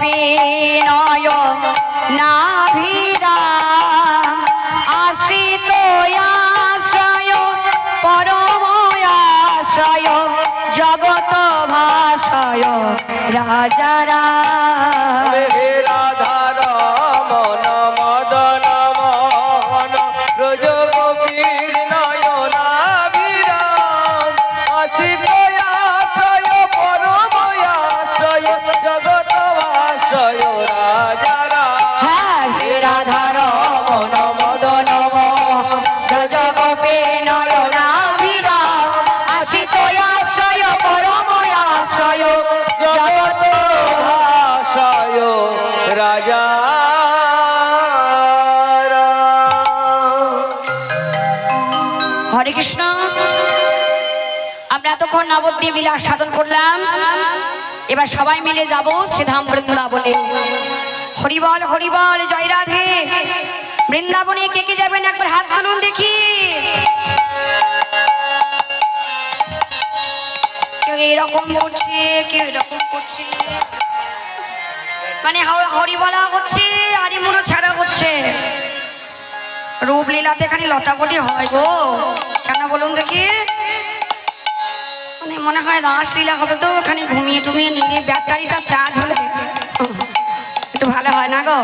বিনয় নাভিরা আশ্রিত আশ্রয় পরময়াশ্রয় জগত ভাষয় রাজারা হরে কৃষ্ণ। আমরা এতক্ষণ নবদ্বীপ বিলাস সাধন করলাম, এবার সবাই মিলে যাব শ্রীধাম বৃন্দাবনে। হরিবল হরিবল, জয় রাধে। বৃন্দাবনে কে কে যাবেন একবার হাত তুলুন দেখি। কেউ এরকম করছে, কেউ এরকম করছে, মানে হরি বলা হচ্ছে আর মুড়ো ছাড়া হচ্ছে। রূপলীলাতে এখানে লটাপটি হয় গো, কেন বলুন দেখি? মানে মনে হয় রাসলীলা হবে তো, ওখানে ঘুমিয়ে টুমিয়ে নিলে ব্যাটারিটা চার্জ হলে একটু ভালো হয় না গো।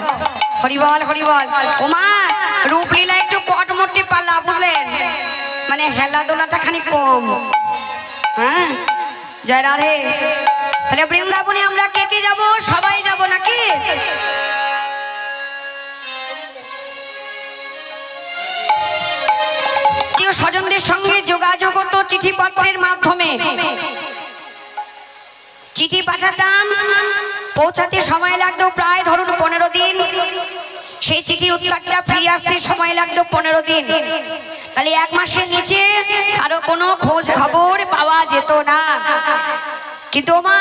হরিবল হরিবল। ওমা, রূপলীলা একটু কট মটে পাল্লা, বুঝলেন? মানে হেলাদোলাটা খানি কম। হ্যাঁ, জয় রাধে। তাহলে বৃন্দাবনে আমরা কে কে যাবো? সবাই যাবো নাকি? স্বজনদের সঙ্গে যোগাযোগ হতো চিঠিপত্রের মাধ্যমে। চিঠি পাঠাতাম, পৌঁছাতে সময় লাগতো প্রায় ধরুন 15 দিন। সেই চিঠির উত্তরটা ফিরে আসতে সময় লাগতো 15 দিন। তাহলে 1 মাসের নিচে আরো কোনো খোঁজ খবর পাওয়া যেত না। কিন্তু মা,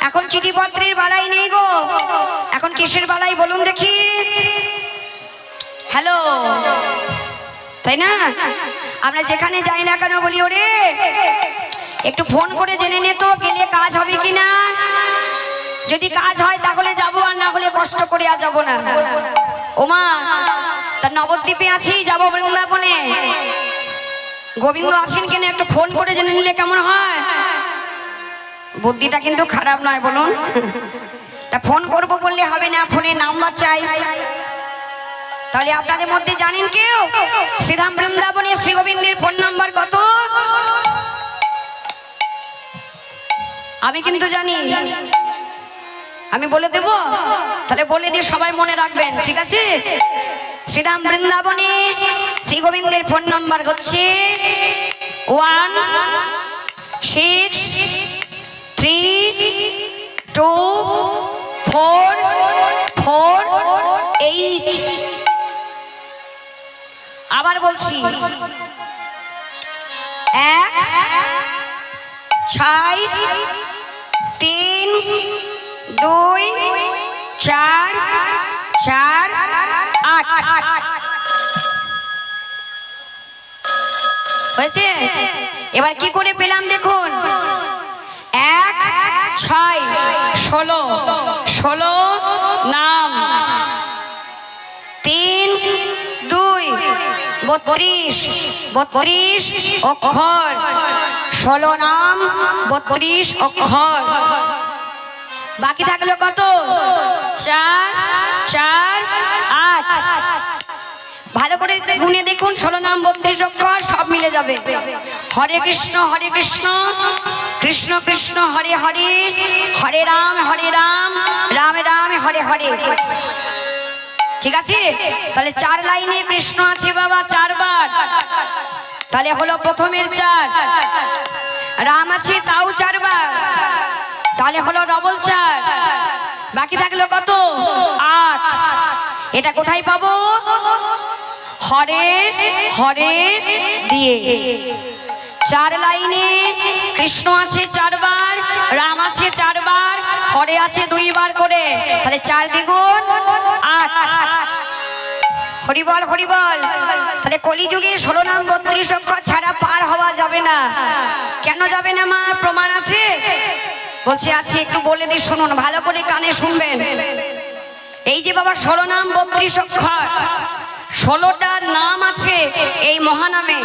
এখন চিঠিপত্রের বালাই নেই গো, এখন কিসের বালাই বলুন দেখি? হ্যালো, তাই না? আমরা যেখানে যাই না কেন বলি, ওরে একটু ফোন করে জেনে নে তো, গেলে কাজ হবে কিনা। যদি কাজ হয় তাহলে যাবো, আর না হলে কষ্ট করে আর যাবো না। ওমা, তার নবদ্বীপে আছি, যাবো বৃন্দাবনে। গোবিন্দ আছেন কেন, একটু ফোন করে জেনে নিলে কেমন হয়? বুদ্ধিটা কিন্তু খারাপ নয় বলুন। তা ফোন করব বললে হবে না, ফোনে নাম্বার চাই। তাহলে আপনাদের মধ্যে জানেন কেউ শ্রীধাম বৃন্দাবনে শ্রী গোবিন্দের ফোন নাম্বার কত? আমি কিন্তু জানি, আমি বলে দেব। তাহলে বলে দিয়ে সবাই মনে রাখবেন, ঠিক আছে? শ্রীধাম বৃন্দাবনে শ্রী গোবিন্দের ফোন নাম্বার হচ্ছে 1632448। আবার বলছি, 1632448 হয়েছে? এবার কি করে পেলাম দেখুন। 1-6-16 নাম, 3-2-32 অক্ষর, 16 নাম 32 অক্ষর। বাকি থাকলো কত? 4-4-8। ভালো করে গুনে দেখুন, 16 নাম 32 অক্ষর, সব মিলে যাবে। হরে কৃষ্ণ কৃষ্ণ কৃষ্ণ হরে হরে, হরে রাম রাম রাম হরে হরে। ঠিক আছে? তাহলে 4 লাইনে কৃষ্ণ আছে বাবা 4 বার। তাহলে হলো প্রথমের 4। রাম আছে তাও 4 বার, তাহলে হলো ডবল 4। বাকি থাকলো কত? 8। এটা কোথায় পাবো? হরে হরে দিয়ে। 4 লাইনে কৃষ্ণ আছে 4 বার, রাম আছে 4 বার, হরে আছে 2 বার করে। তাহলে 4 দ্বিগুণ 8। হরিবল হরিবল। তাহলে কলিযুগে 16 নাম 32 অক্ষর ছাড়া পার হওয়া যাবে না। কেন যাবে না মা? প্রমাণ আছে। বলছি আছে, একটু বলে দিই শুনুন, ভালো করে কানে শুনবেন। এই যে বাবা 16 নাম 32 অক্ষর, 16টা নাম আছে এই মহানামে,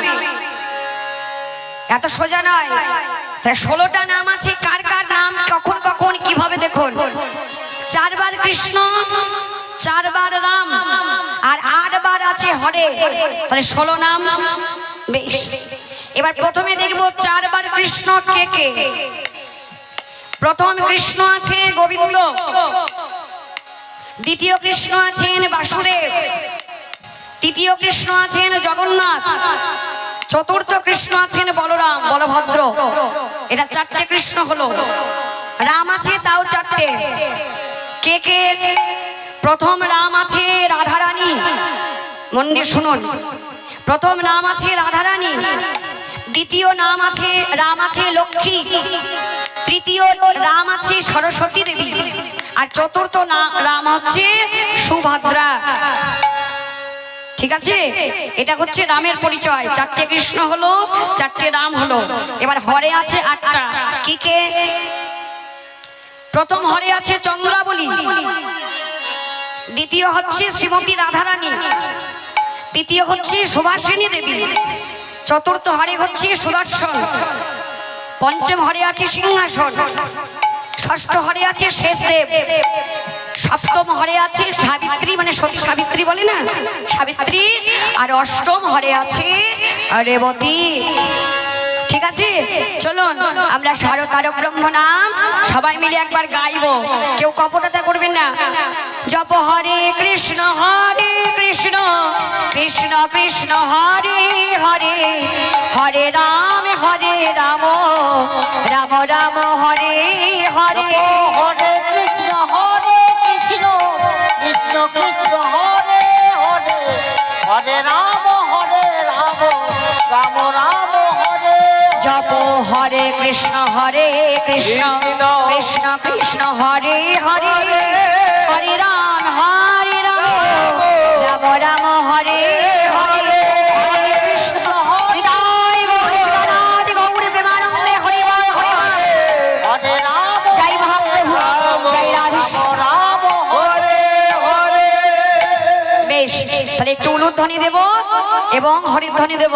এত সোজা নয়। 16টা নাম আছে, কার কার নাম কখন কখন কিভাবে দেখুন। 4 বার কৃষ্ণ, 4 বার রাম, আর 8 বার আছে হরে, তাহলে 16 নাম। বেশ, এবার প্রথমে দেখবো 4 বার কৃষ্ণ কে কে। প্রথম কৃষ্ণ আছে গোবিন্দ, দ্বিতীয় কৃষ্ণ আছেন বাসুদেব, তৃতীয় কৃষ্ণ আছেন জগন্নাথ, চতুর্থ কৃষ্ণ আছেন বলরাম বলভদ্র। এটা 4টে কৃষ্ণ হলো। রাম আছে তাও 4টে। কে কে? প্রথম রাম আছে রাধারানী, মন দিয়ে শুনুন। প্রথম নাম আছে রাধারানী, দ্বিতীয় নাম আছে রাম আছে লক্ষ্মী, তৃতীয় রাম আছে সরস্বতী দেবী, আর চতুর্থ রাম হচ্ছে সুভদ্রা। ঠিক আছে, এটা হচ্ছে রামের পরিচয়। 4টে কৃষ্ণ হলো, 4টে রাম হলো। এবার হরে আছে 8টা। কি কে? প্রথম হরে আছে চন্দ্রাবলী, দ্বিতীয় হচ্ছে শ্রীমতী রাধারানী, তৃতীয় হচ্ছে সুভাষিনী দেবী, চতুর্থ হরে হচ্ছে সুদর্শন, পঞ্চম হরে আছে সিংহাসন, ষষ্ঠ হরে আছে শেষদেব, সপ্তম হরে আছে সাবিত্রী, মানে সতী সাবিত্রী বলে না, সাবিত্রী, আর অষ্টম হরে আছে রেবতী। ঠিক আছে, চলুন আমরা শারদারক ব্রহ্ম নাম সবাই মিলে একবার গাইবো, কেউ কপটতা করবেন না। জপ হরে কৃষ্ণ কৃষ্ণ কৃষ্ণ হরে হরে, হরে রাম রাম রাম হরে হরে, হরে কৃষ্ণ কৃষ্ণ কৃষ্ণ হরে হরে, হরে রাম রাম রাম হরে। জপ হরে কৃষ্ণ কৃষ্ণ কৃষ্ণ কৃষ্ণ হরে হরে, হরে রাম রাম রাম হরে হরে, হরে কৃষ্ণ হৃদয় গৌরীনাথ গৌরী প্রেমানন্দে হরি বল হরি বল। হরে রাম জয় মহাপ্রভু, জয় রাধেশ্যাম। রাম হরে হরে। বেশ, তাহলে একটু উলুধ্বনি দেব এবং হরিধ্বনি দেব।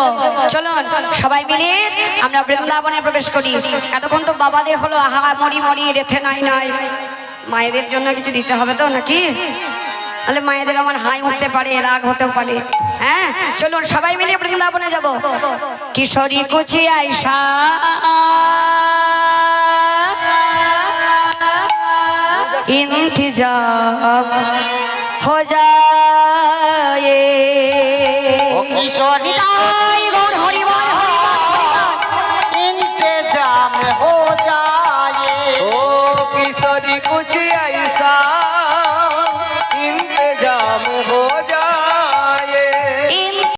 চলুন সবাই মিলে আমরা বৃন্দাবনে প্রবেশ করি। এতক্ষণ তো বাবাদের হলো আহা মরি মরি রেথে নাই নাই, মায়েদের জন্য কিছু দিতে হবে তো নাকি? তাহলে মায়েদের আমার হাই উঠতে পারে, রাগ হতেও পারে। হ্যাঁ, চলুন সবাই মিলে বৃন্দাবনে যাব। কিশোরী কুচি আইসা इंतजाम हो जाए, किशोरी गौर हरि बोल हरि बोल। इंतजाम हो जाए। ओ किशोरी कुछ ऐसा